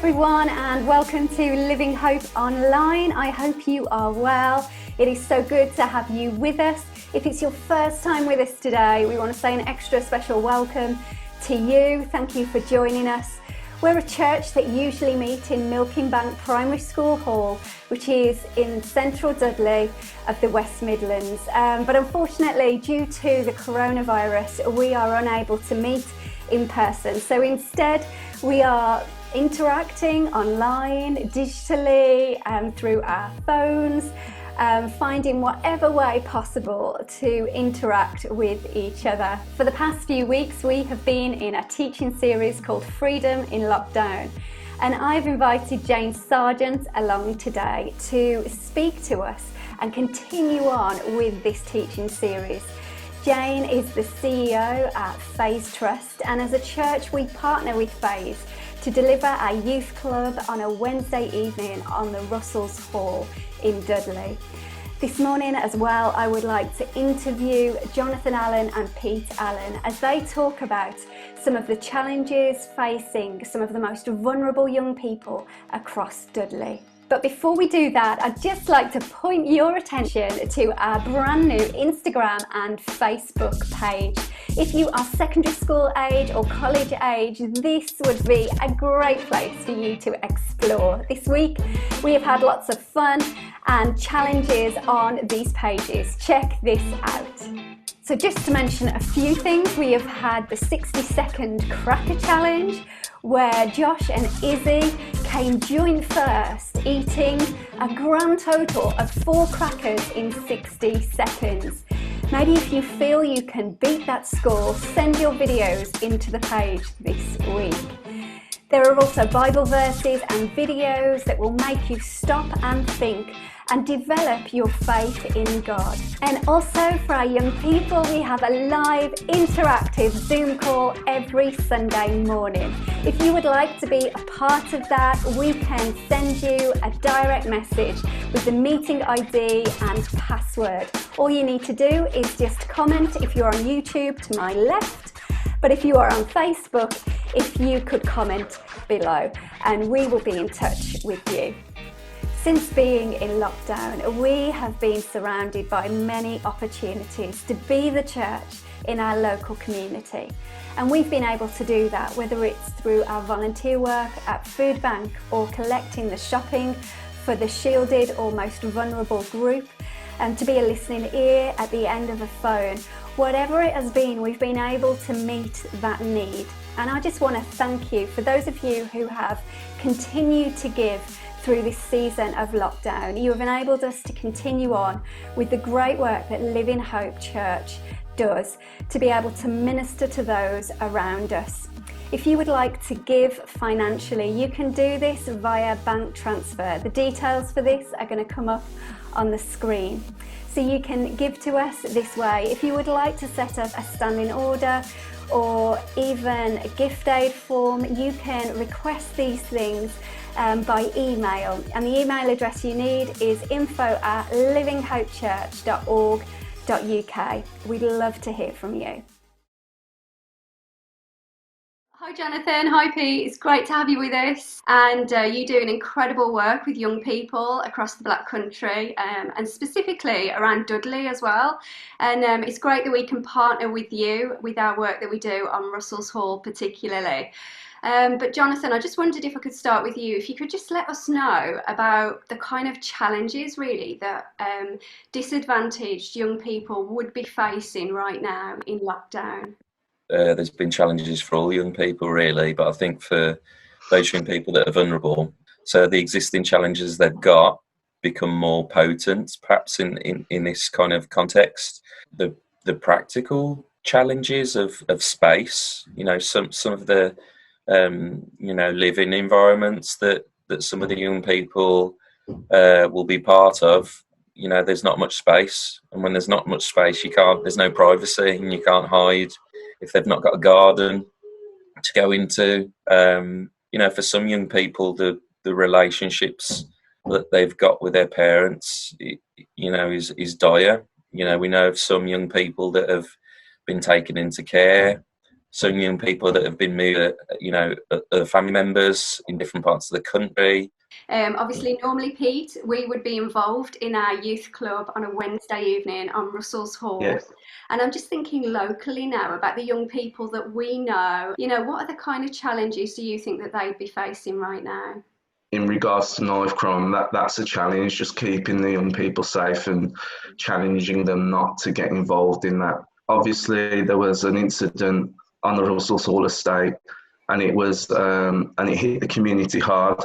everyone, and welcome to Living Hope Online. I hope you are well. It is so good to have you with us. If it's your first time with us today, we want to say an extra special welcome to you. Thank you for joining us. We're a church that usually meet in Milking Bank Primary School Hall, which is in central Dudley of the West Midlands. But unfortunately, due to the coronavirus, we are unable to meet in person. So instead, we are interacting online, digitally, through our phones, finding whatever way possible to interact with each other. For the past few weeks, we have been in a teaching series called Freedom in Lockdown. And I've invited Jane Sargent along today to speak to us and continue on with this teaching series. Jane is the CEO at Faze Trust, and as a church we partner with Faze to deliver our youth club on a Wednesday evening on the Russells Hall in Dudley. This morning as well, I would like to interview Jonathan Allen and Pete Allen as they talk about some of the challenges facing some of the most vulnerable young people across Dudley. But before we do that, I'd just like to point your attention to our brand new Instagram and Facebook page. If you are secondary school age or college age, this would be a great place for you to explore. This week, we have had lots of fun and challenges on these pages. Check this out. So just to mention a few things, we have had the 60-second cracker challenge, where Josh and Izzy came joint first, eating a grand total of 4 crackers in 60 seconds. Maybe if you feel you can beat that score, send your videos into the page this week. There are also Bible verses and videos that will make you stop and think and develop your faith in God. And also for our young people, we have a live interactive Zoom call every Sunday morning. If you would like to be a part of that, we can send you a direct message with the meeting ID and password. All you need to do is just comment if you're on YouTube to my left, but if you are on Facebook, if you could comment below, and we will be in touch with you. Since being in lockdown, we have been surrounded by many opportunities to be the church in our local community. And we've been able to do that, whether it's through our volunteer work at Food Bank or collecting the shopping for the shielded or most vulnerable group, and to be a listening ear at the end of a phone. Whatever it has been, we've been able to meet that need. And I just want to thank you for those of you who have continued to give through this season of lockdown. You have enabled us to continue on with the great work that Living Hope Church does to be able to minister to those around us. If you would like to give financially, you can do this via bank transfer. The details for this are going to come up on the screen. So you can give to us this way. If you would like to set up a standing order or even a gift aid form, you can request these things by email, and the email address you need is info@livinghopechurch.org.uk. We'd love to hear from you. Hi Jonathan, hi Pete, it's great to have you with us, and you do an incredible work with young people across the Black Country, and specifically around Dudley as well, and it's great that we can partner with you with our work that we do on Russells Hall particularly. But Jonathan, I just wondered if I could start with you, if you could just let us know about the kind of challenges really that disadvantaged young people would be facing right now in lockdown. There's been challenges for all young people really, but I think for those young people that are vulnerable, so the existing challenges they've got become more potent perhaps in this kind of context. The practical challenges of space, some of the living environments that some of the young people will be part of. There's not much space, and when there's not much space, there's no privacy, and you can't hide if they've not got a garden to go into. For some young people, the relationships that they've got with their parents, is dire. We know of some young people that have been taken into care some young people that have been moved, family members in different parts of the country. Obviously, normally, Pete, we would be involved in our youth club on a Wednesday evening on Russell's Hall. Yes. And I'm just thinking locally now about the young people that we know. You know, what are the kind of challenges do you think that they'd be facing right now? In regards to knife crime, that's a challenge, just keeping the young people safe and challenging them not to get involved in that. Obviously, there was an incident on the Russell's Hall estate, and it hit the community hard.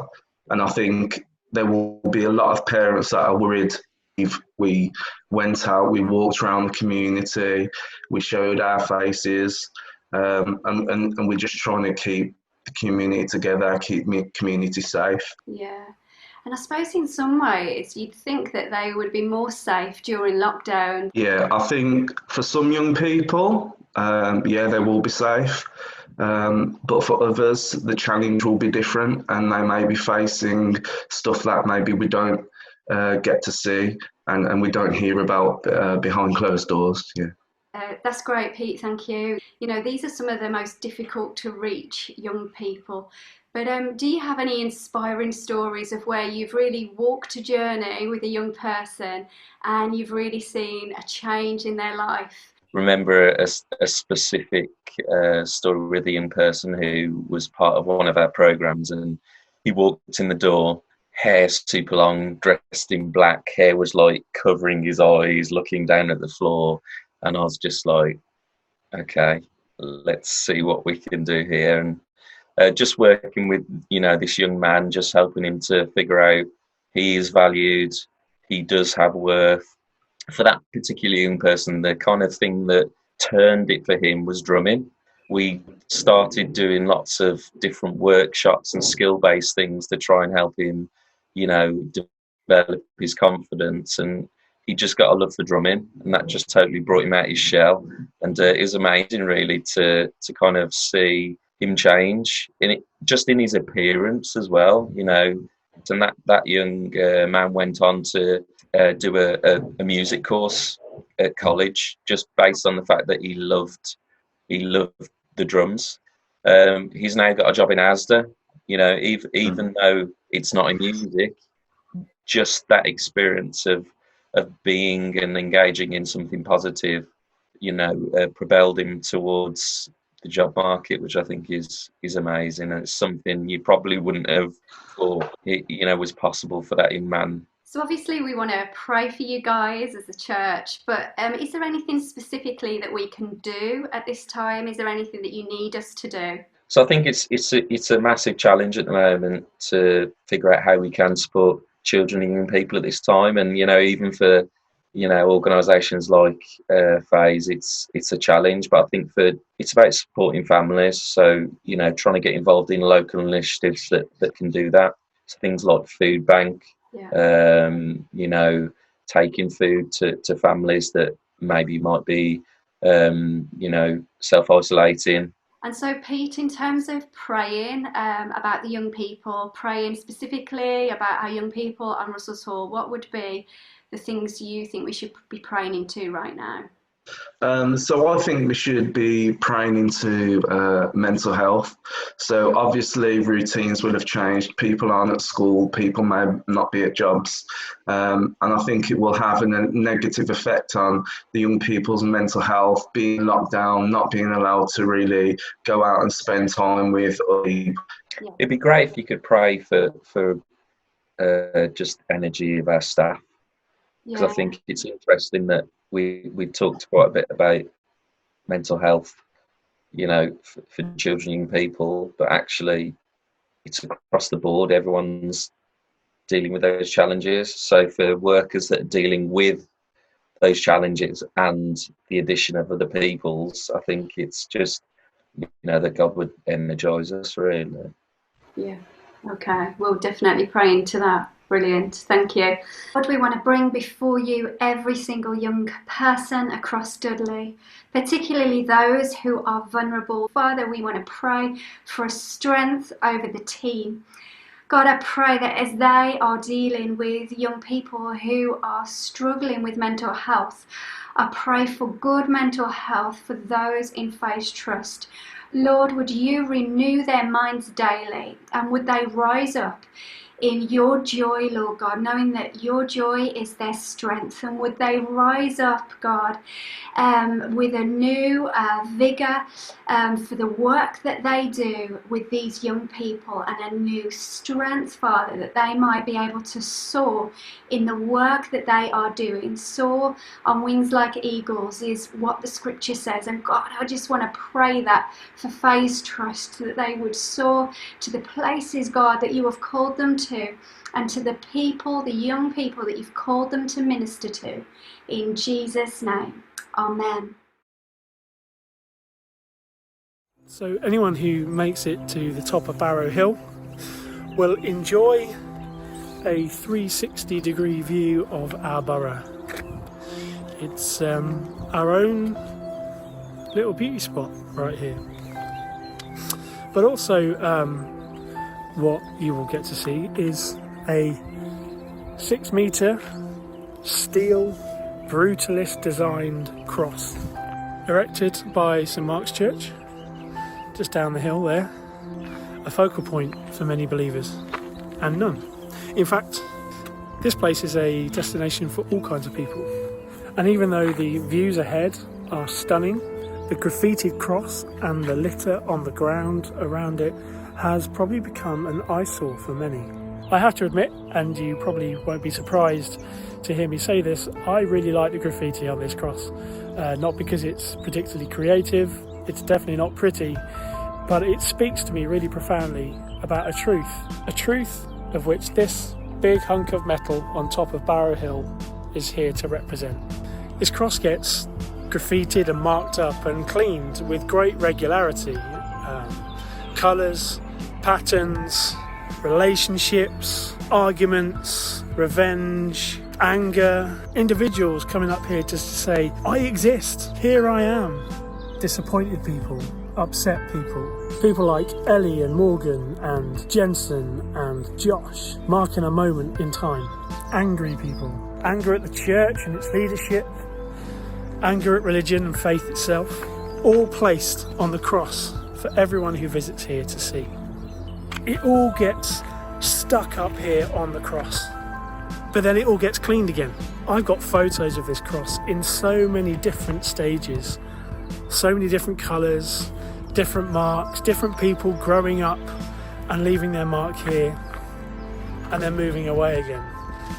And I think there will be a lot of parents that are worried. If we went out, we walked around the community, we showed our faces, and we're just trying to keep the community together, keep community safe. Yeah. And I suppose in some ways you'd think that they would be more safe during lockdown. Yeah, I think for some young people, they will be safe. But for others, the challenge will be different, and they may be facing stuff that maybe we don't get to see and we don't hear about behind closed doors. Yeah. That's great, Pete. Thank you. You know, these are some of the most difficult to reach young people. But do you have any inspiring stories of where you've really walked a journey with a young person and you've really seen a change in their life? Remember a specific story with a young person who was part of one of our programs, and he walked in the door, hair super long, dressed in black, hair was like covering his eyes, looking down at the floor. And I was just like, okay, let's see what we can do here. And just working with, this young man, just helping him to figure out he is valued, he does have worth. For that particular young person, the kind of thing that turned it for him was drumming. We started doing lots of different workshops and skill-based things to try and help him, develop his confidence. And he just got a love for drumming, and that just totally brought him out his shell. And it was amazing, really, to kind of see him change just in his appearance as well, And that young man went on to do a music course at college, just based on the fact that he loved the drums. He's now got a job in Asda. Even though it's not in music, just that experience of being and engaging in something positive, propelled him towards the job market, which I think is amazing, and it's something you probably wouldn't have thought was possible for that young man. So obviously we want to pray for you guys as a church, but is there anything specifically that we can do at this time? Is there anything that you need us to do? So I think it's a massive challenge at the moment to figure out how we can support children and young people at this time, and even for organisations like Phase, it's a challenge. But I think it's about supporting families. So trying to get involved in local initiatives that can do that. So things like food bank, taking food to families that maybe might be self-isolating. And so, Pete, in terms of praying about the young people, praying specifically about our young people on Russell's Hall, what would be the things you think we should be praying into right now? So I think we should be praying into mental health. So obviously routines will have changed. People aren't at school. People may not be at jobs. And I think it will have a negative effect on the young people's mental health, being locked down, not being allowed to really go out and spend time with other people. Yeah. It'd be great if you could pray for just energy of our staff. Because I think it's interesting that we talked quite a bit about mental health, for children and young people, but actually it's across the board. Everyone's dealing with those challenges. So for workers that are dealing with those challenges and the addition of other people's, I think it's just, that God would energise us, really. Yeah. Okay. We'll definitely pray into that. Brilliant, thank you. Lord, we want to bring before you every single young person across Dudley, particularly those who are vulnerable. Father, we want to pray for strength over the team. God, I pray that as they are dealing with young people who are struggling with mental health, I pray for good mental health for those in Phase Trust. Lord, would you renew their minds daily, and would they rise up in your joy, Lord God, knowing that your joy is their strength, and would they rise up, God, with a new vigour for the work that they do with these young people, and a new strength, Father, that they might be able to soar in the work that they are doing. Soar on wings like eagles is what the scripture says. And God, I just want to pray that for Faith Trust, that they would soar to the places, God, that you have called them to, and to the people, the young people that you've called them to minister to. In Jesus' name, amen. So anyone who makes it to the top of Barrow Hill will enjoy a 360-degree view of our borough. It's our own little beauty spot right here. But also what you will get to see is a 6-metre steel brutalist designed cross erected by St Mark's Church just down the hill there, a focal point for many believers and none. In fact, this place is a destination for all kinds of people, and even though the views ahead are stunning, the graffitied cross and the litter on the ground around it has probably become an eyesore for many. I have to admit, and you probably won't be surprised to hear me say this, I really like the graffiti on this cross. Not because it's particularly creative, it's definitely not pretty, but it speaks to me really profoundly about a truth of which this big hunk of metal on top of Barrow Hill is here to represent. This cross gets graffitied and marked up and cleaned with great regularity. Colours, patterns, relationships, arguments, revenge, anger, individuals coming up here just to say, I exist, here I am. Disappointed people, upset people like Ellie and Morgan and Jensen and Josh, marking a moment in time. Angry people, anger at the church and its leadership, anger at religion and faith itself, all placed on the cross for everyone who visits here to see. It all gets stuck up here on the cross, but then it all gets cleaned again. I've got photos of this cross in so many different stages, so many different colours, different marks, different people growing up and leaving their mark here and then moving away again.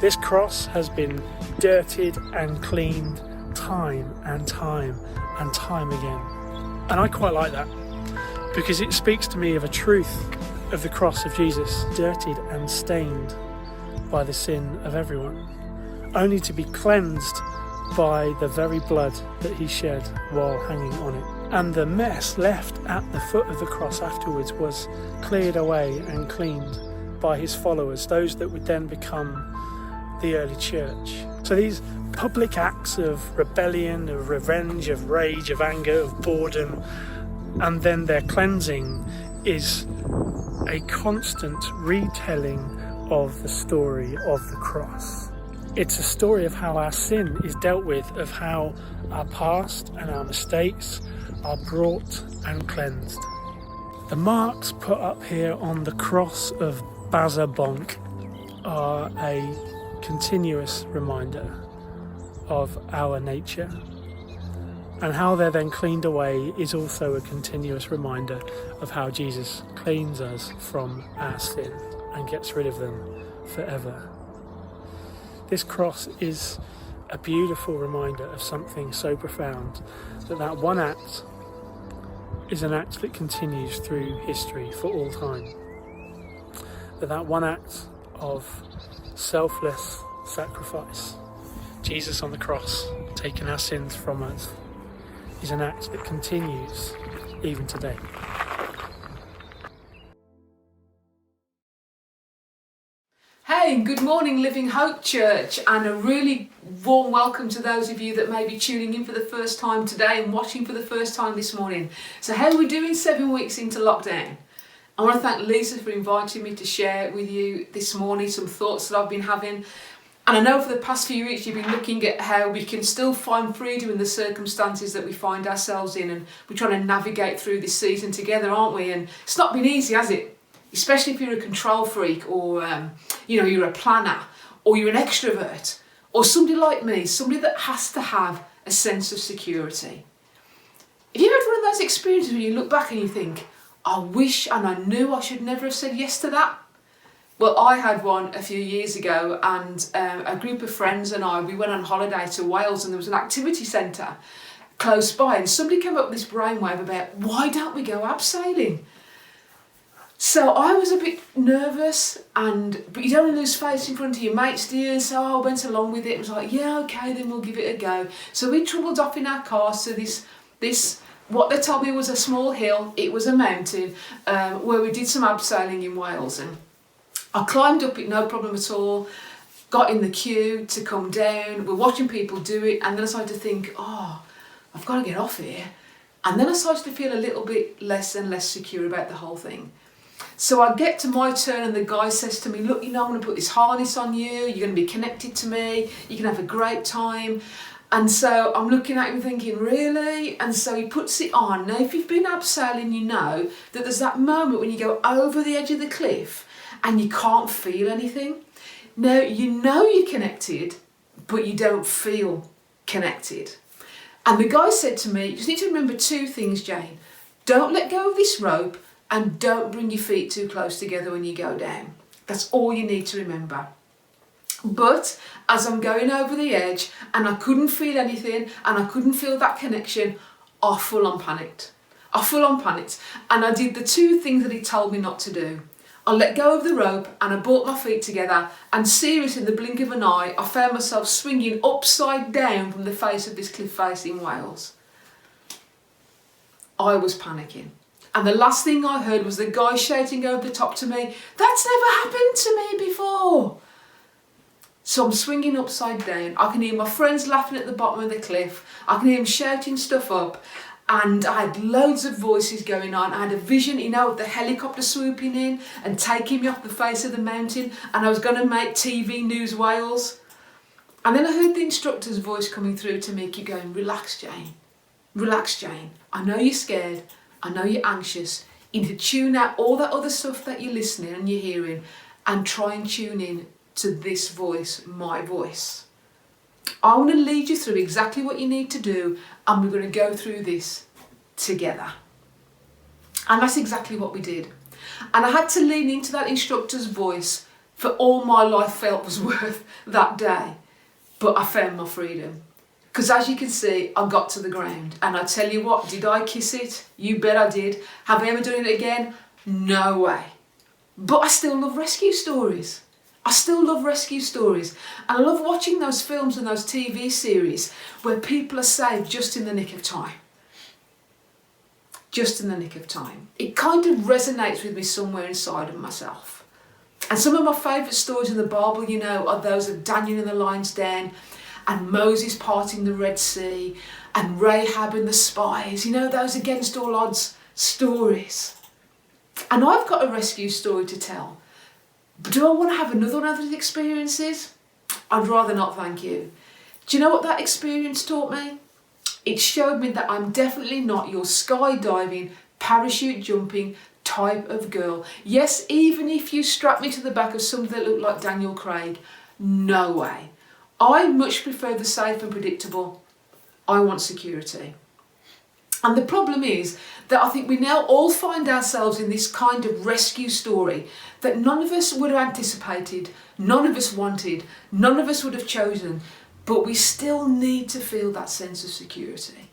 This cross has been dirtied and cleaned time and time and time again. And I quite like that, because it speaks to me of a truth of the cross of Jesus, dirtied and stained by the sin of everyone, only to be cleansed by the very blood that he shed while hanging on it. And the mess left at the foot of the cross afterwards was cleared away and cleaned by his followers, those that would then become the early church. So these public acts of rebellion, of revenge, of rage, of anger, of boredom, and then their cleansing is a constant retelling of the story of the cross. It's a story of how our sin is dealt with, of how our past and our mistakes are brought and cleansed. The marks put up here on the cross of Baza Bonk are a continuous reminder of our nature, and how they're then cleaned away is also a continuous reminder of how Jesus cleans us from our sin and gets rid of them forever. This cross is a beautiful reminder of something so profound, that one act is an act that continues through history for all time. That one act of selfless sacrifice, Jesus on the cross taking our sins from us, is an act that continues even today. Hey, and good morning Living Hope Church, and a really warm welcome to those of you that may be tuning in for the first time today and watching for the first time this morning. So how are we doing 7 weeks into lockdown? I want to thank Lisa for inviting me to share with you this morning some thoughts that I've been having. And I know for the past few weeks you've been looking at how we can still find freedom in the circumstances that we find ourselves in, and we're trying to navigate through this season together, aren't we? And it's not been easy, has it? Especially if you're a control freak, or you're a planner, or you're an extrovert, or somebody like me, somebody that has to have a sense of security. Have you had one of those experiences where you look back and you think, I wish and I knew I should never have said yes to that? Well, I had one a few years ago, and a group of friends and we went on holiday to Wales, and there was an activity centre close by, and somebody came up with this brainwave about, why don't we go abseiling? So I was a bit nervous, but you don't lose face in front of your mates, do you? And so I went along with it. It was like, yeah, okay, then we'll give it a go. So we travelled off in our car to this what they told me was a small hill. It was a mountain where we did some abseiling in Wales, and I climbed up it, no problem at all, got in the queue to come down. We're watching people do it, and then I started to think, I've got to get off here. And then I started to feel a little bit less and less secure about the whole thing. So I get to my turn, and the guy says to me, look, I'm going to put this harness on you, you're going to be connected to me, you can have a great time. And so I'm looking at him thinking, really? And so he puts it on. Now, if you've been abseiling, you know that there's that moment when you go over the edge of the cliff and you can't feel anything. Now, you know you're connected, but you don't feel connected. And the guy said to me, you just need to remember two things, Jane. Don't let go of this rope, and don't bring your feet too close together when you go down. That's all you need to remember. But as I'm going over the edge and I couldn't feel anything and I couldn't feel that connection, I full on panicked. And I did the two things that he told me not to do. I let go of the rope and I brought my feet together, and seriously, in the blink of an eye, I found myself swinging upside down from the face of this cliff face in Wales. I was panicking. And the last thing I heard was the guy shouting over the top to me, that's never happened to me before. So I'm swinging upside down. I can hear my friends laughing at the bottom of the cliff. I can hear them shouting stuff up. And I had loads of voices going on. I had a vision, of the helicopter swooping in and taking me off the face of the mountain. And I was going to make TV News Wales. And then I heard the instructor's voice coming through to me, keep going, relax, Jane. Relax, Jane. I know you're scared. I know you're anxious. You need to tune out all that other stuff that you're listening and you're hearing, and try and tune in to this voice, my voice. I'm going to lead you through exactly what you need to do, and we're going to go through this together. And that's exactly what we did. And I had to lean into that instructor's voice for all my life felt was worth that day. But I found my freedom. Because as you can see, I got to the ground, and I tell you what, did I kiss it? You bet I did. Have I ever done it again? No way. But I still love rescue stories. And I love watching those films and those TV series where people are saved just in the nick of time. It kind of resonates with me somewhere inside of myself. And some of my favourite stories in the Bible, are those of Daniel in the lion's den, and Moses parting the Red Sea, and Rahab and the spies, those against all odds stories. And I've got a rescue story to tell. But do I want to have another one of those experiences? I'd rather not, thank you. Do you know what that experience taught me? It showed me that I'm definitely not your skydiving, parachute jumping type of girl. Yes, even if you strap me to the back of something that looked like Daniel Craig, no way. I much prefer the safe and predictable. I want security. And the problem is that I think we now all find ourselves in this kind of rescue story that none of us would have anticipated, none of us wanted, none of us would have chosen, but we still need to feel that sense of security.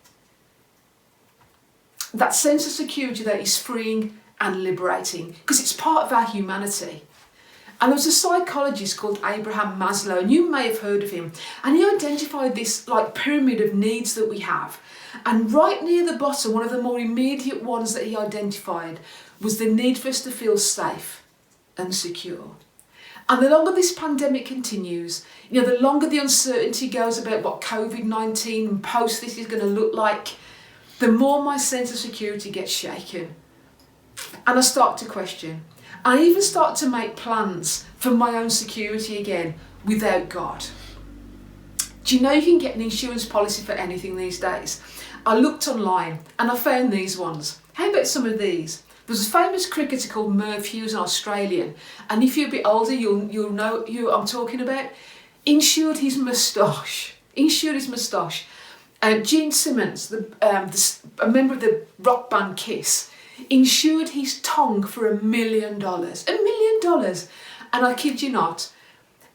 That sense of security that is freeing and liberating, because it's part of our humanity. And there was a psychologist called Abraham Maslow, and you may have heard of him, and he identified this pyramid of needs that we have. And right near the bottom, one of the more immediate ones that he identified was the need for us to feel safe and secure. And the longer this pandemic continues, the longer the uncertainty goes about what COVID-19 and post this is going to look like, the more my sense of security gets shaken. And I start to question. I even start to make plans for my own security again. without God. Do you know you can get an insurance policy for anything these days? I looked online and I found these ones. How about some of these? There's a famous cricketer called Merv Hughes, an Australian, and if you're a bit older, you'll know who I'm talking about. Insured his moustache. Gene Simmons, a member of the rock band Kiss, insured his tongue for $1 million. $1 million! And I kid you not,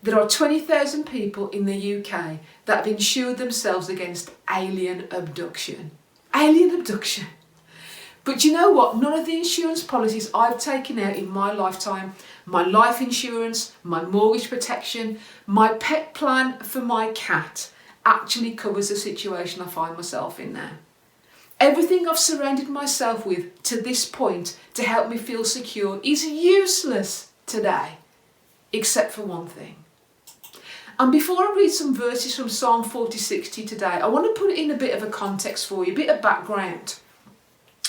there are 20,000 people in the UK that have insured themselves against alien abduction. Alien abduction. But you know what? None of the insurance policies I've taken out in my lifetime, my life insurance, my mortgage protection, my pet plan for my cat, actually covers the situation I find myself in now. Everything I've surrounded myself with to this point to help me feel secure is useless today, except for one thing. And before I read some verses from Psalm 40:6 to you today, I want to put it in a bit of a context for you, a bit of background.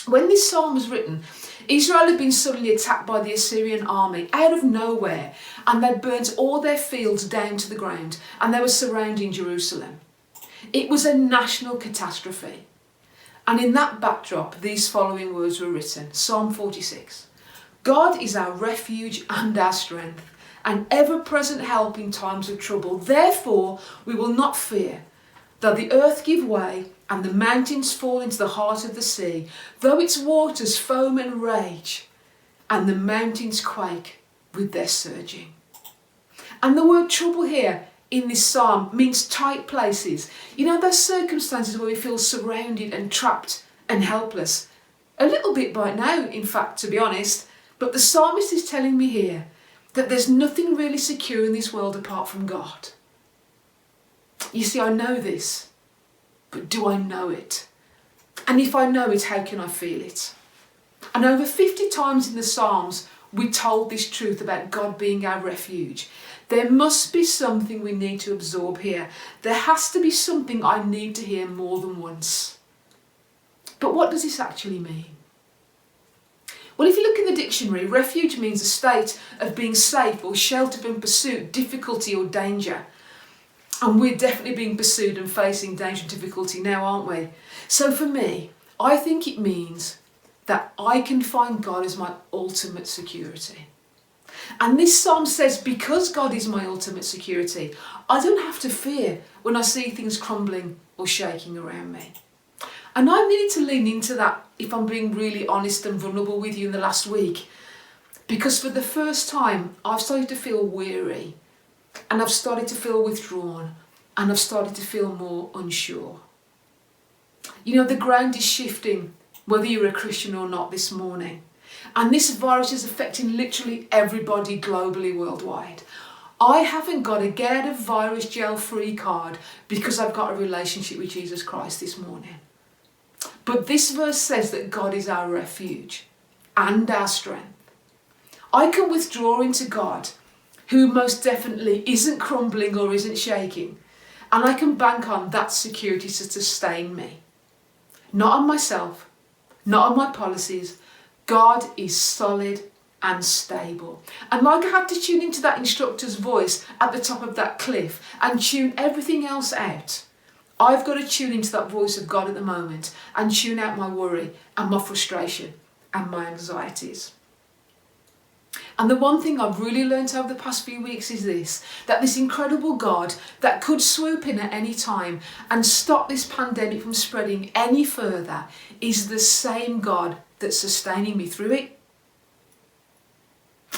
When this psalm was written, Israel had been suddenly attacked by the Assyrian army out of nowhere, and they'd burnt all their fields down to the ground, and they were surrounding Jerusalem. It was a national catastrophe. And in that backdrop, these following words were written. Psalm 46. God is our refuge and our strength, an ever-present help in times of trouble. Therefore, we will not fear, though the earth give way and the mountains fall into the heart of the sea, though its waters foam and rage, and the mountains quake with their surging. And the word trouble here in this psalm means tight places. You know, those circumstances where we feel surrounded and trapped and helpless. A little bit by now, in fact, to be honest. But the psalmist is telling me here that there's nothing really secure in this world apart from God. You see, I know this, but do I know it? And if I know it, how can I feel it? And over 50 times in the Psalms, we're told this truth about God being our refuge. There must be something we need to absorb here. There has to be something I need to hear more than once. But what does this actually mean? Well, if you look in the dictionary, refuge means a state of being safe or sheltered from pursuit, difficulty or danger. And we're definitely being pursued and facing danger and difficulty now, aren't we? So for me, I think it means that I can find God as my ultimate security. And this psalm says, because God is my ultimate security, I don't have to fear when I see things crumbling or shaking around me. And I needed to lean into that, if I'm being really honest and vulnerable with you, in the last week. Because for the first time, I've started to feel weary, and I've started to feel withdrawn, and I've started to feel more unsure. You know, the ground is shifting, whether you're a Christian or not, this morning. And this virus is affecting literally everybody globally, worldwide. I haven't got a get out of virus jail free card because I've got a relationship with Jesus Christ this morning. But this verse says that God is our refuge and our strength. I can withdraw into God, who most definitely isn't crumbling or isn't shaking, and I can bank on that security to sustain me. Not on myself, not on my policies. God is solid and stable. And like I had to tune into that instructor's voice at the top of that cliff and tune everything else out, I've got to tune into that voice of God at the moment and tune out my worry and my frustration and my anxieties. And the one thing I've really learnt over the past few weeks is this, that this incredible God that could swoop in at any time and stop this pandemic from spreading any further is the same God that's sustaining me through it.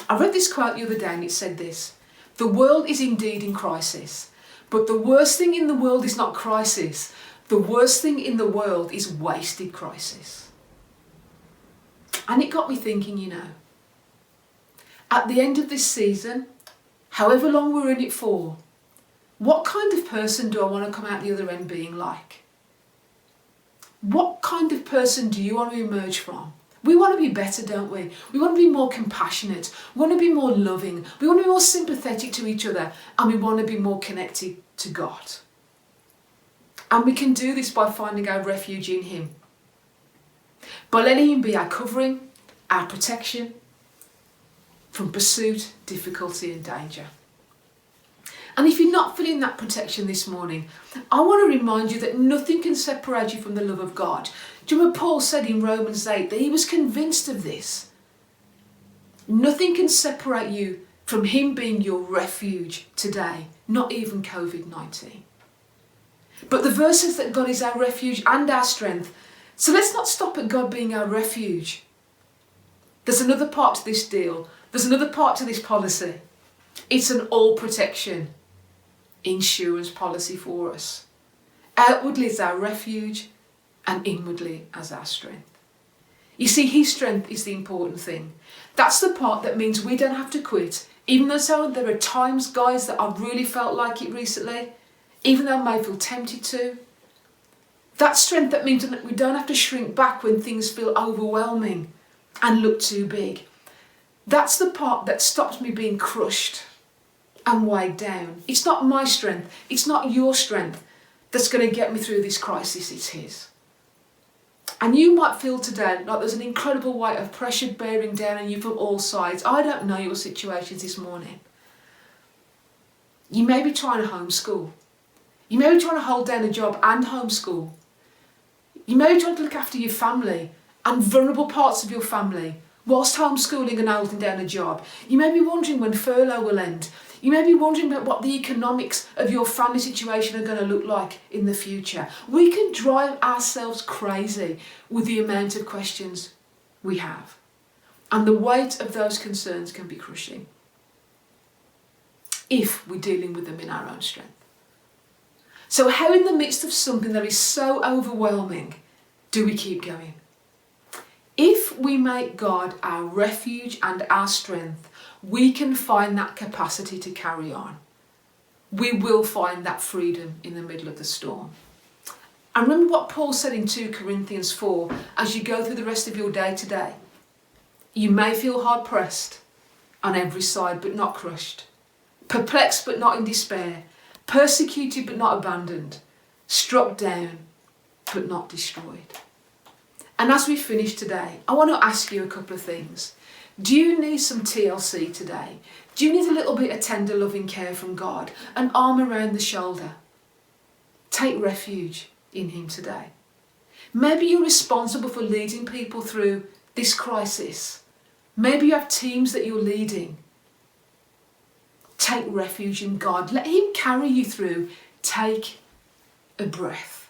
I read this quote the other day and it said this: the world is indeed in crisis, but the worst thing in the world is not crisis. The worst thing in the world is wasted crisis. And it got me thinking, you know, at the end of this season, however long we're in it for, what kind of person do I want to come out the other end being like? What kind of person do you want to emerge from? We want to be better, don't we? We want to be more compassionate. We want to be more loving. We want to be more sympathetic to each other. And we want to be more connected to God. And we can do this by finding our refuge in Him. By letting Him be our covering, our protection from pursuit, difficulty and danger. And if you're not feeling that protection this morning, I want to remind you that nothing can separate you from the love of God. Do you remember Paul said in Romans 8 that he was convinced of this? Nothing can separate you from him being your refuge today, not even COVID-19. But the verse says that God is our refuge and our strength. So let's not stop at God being our refuge. There's another part to this deal. There's another part to this policy. It's an all protection insurance policy for us. Outwardly as our refuge and inwardly as our strength. You see, his strength is the important thing. That's the part that means we don't have to quit. Even though there are times, guys, that I've really felt like it recently, even though I may feel tempted to. That strength that means that we don't have to shrink back when things feel overwhelming and look too big. That's the part that stops me being crushed and weighed down. It's not my strength, it's not your strength that's going to get me through this crisis, it's his. And you might feel today like there's an incredible weight of pressure bearing down on you from all sides. I don't know your situations this morning. You may be trying to homeschool. You may be trying to hold down a job and homeschool. You may be trying to look after your family and vulnerable parts of your family whilst homeschooling and holding down a job. You may be wondering when furlough will end. You may be wondering about what the economics of your family situation are going to look like in the future. We can drive ourselves crazy with the amount of questions we have. And the weight of those concerns can be crushing if we're dealing with them in our own strength. So how in the midst of something that is so overwhelming do we keep going? If we make God our refuge and our strength, we can find that capacity to carry on. We will find that freedom in the middle of the storm. And remember what Paul said in 2 Corinthians 4, as you go through the rest of your day today. You may feel hard pressed on every side, but not crushed. Perplexed, but not in despair. Persecuted, but not abandoned. Struck down, but not destroyed. And as we finish today, I want to ask you a couple of things. Do you need some TLC today? Do you need a little bit of tender loving care from God? An arm around the shoulder? Take refuge in him today. Maybe you're responsible for leading people through this crisis. Maybe you have teams that you're leading. Take refuge in God. Let him carry you through. Take a breath.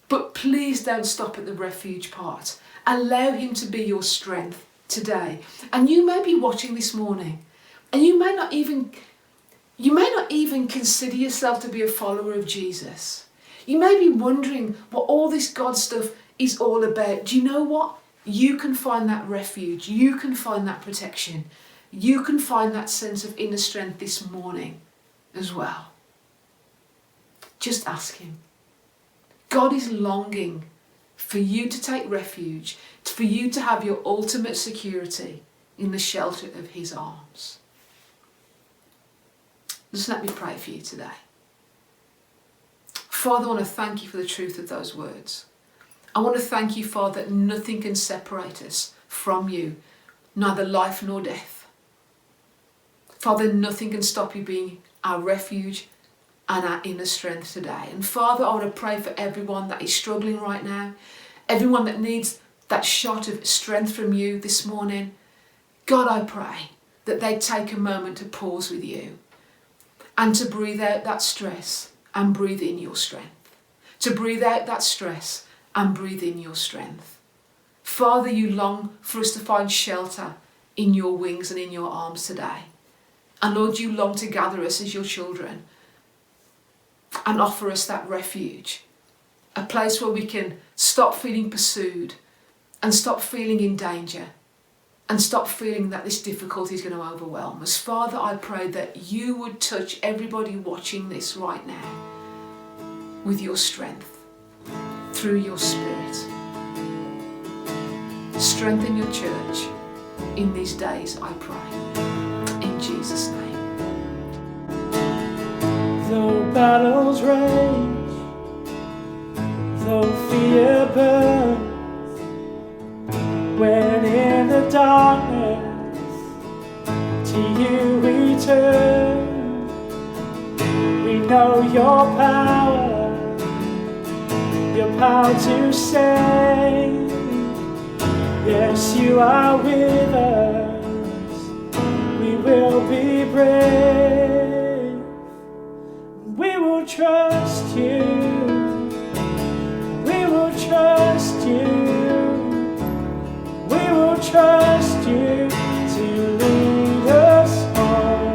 But please don't stop at the refuge part. Allow him to be your strength today. And you may be watching this morning and you may not even consider yourself to be a follower of Jesus. You may be wondering what all this God stuff is all about. Do you know what? You can find that refuge. You can find that protection. You can find that sense of inner strength this morning as well. Just ask him. God is longing for you to take refuge, for you to have your ultimate security in the shelter of his arms. Just let me pray for you today. Father, I want to thank you for the truth of those words. I want to thank you, Father, that nothing can separate us from you, neither life nor death. Father, nothing can stop you being our refuge and our inner strength today. And Father, I want to pray for everyone that is struggling right now, everyone that needs that shot of strength from you this morning. God, I pray that they take a moment to pause with you and to breathe out that stress and breathe in your strength. To breathe out that stress and breathe in your strength. Father, you long for us to find shelter in your wings and in your arms today. And Lord, you long to gather us as your children and offer us that refuge, a place where we can stop feeling pursued and stop feeling in danger and stop feeling that this difficulty is going to overwhelm us. Father, I pray that you would touch everybody watching this right now with your strength through your Spirit. Strengthen your church in these days, I pray. In Jesus' name. Though battles rage, though fear burns, when in the darkness to you we turn, know your power to save. Yes, you are with us. We will be brave. We will trust you. We will trust you. We will trust you to lead us home.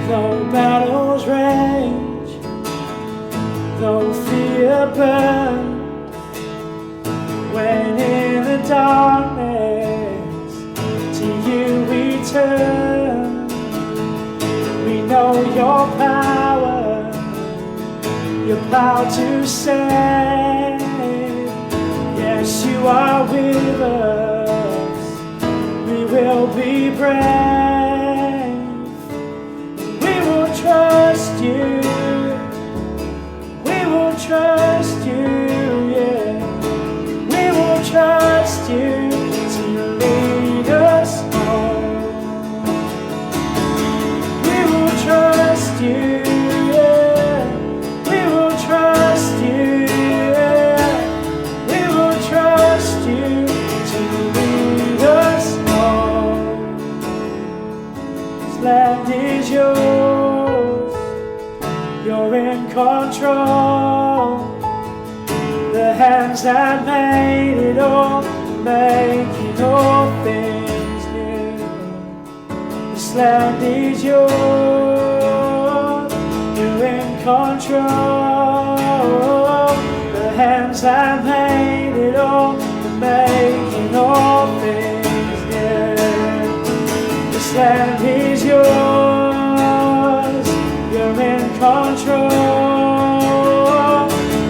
Though battles rage, though fear burns, when in the darkness to you we turn, we know your power to save. Yes, you are with us. We will be brave. We will trust you. We will trust you, yeah. We will trust you to lead us home. We will trust you, yeah. We will trust you, yeah. We will trust you to lead us home. This land is yours. You're in control. The hands that made it all, making all things new. This land is yours. You're in control. The hands that made it all, making all things new. This land is yours. You're in control.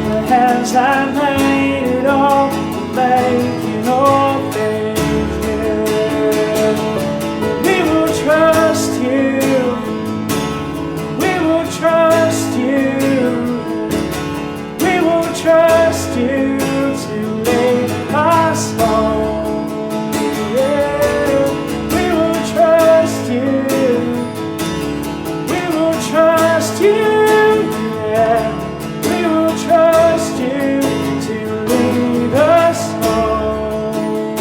The hands that made it all, making all things new. We will trust you. We will trust you. We will trust you to lead us home. Yeah. We will trust you. We will trust you. Yeah. We will trust you to lead us home.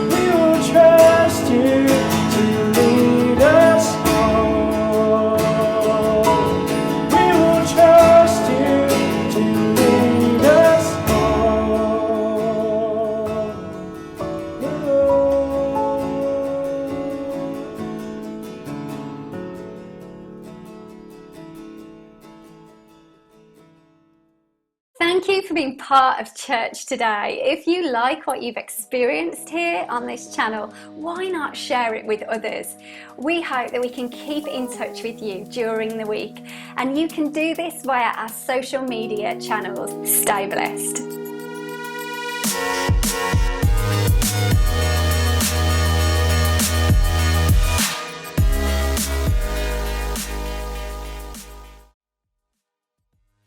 We will trust you to lead us home. We will trust you to lead us home. Thank you for being part of church today. If you like what you've experienced here on this channel, why not share it with others? We hope that we can keep in touch with you during the week, and you can do this via our social media channels. Stay blessed.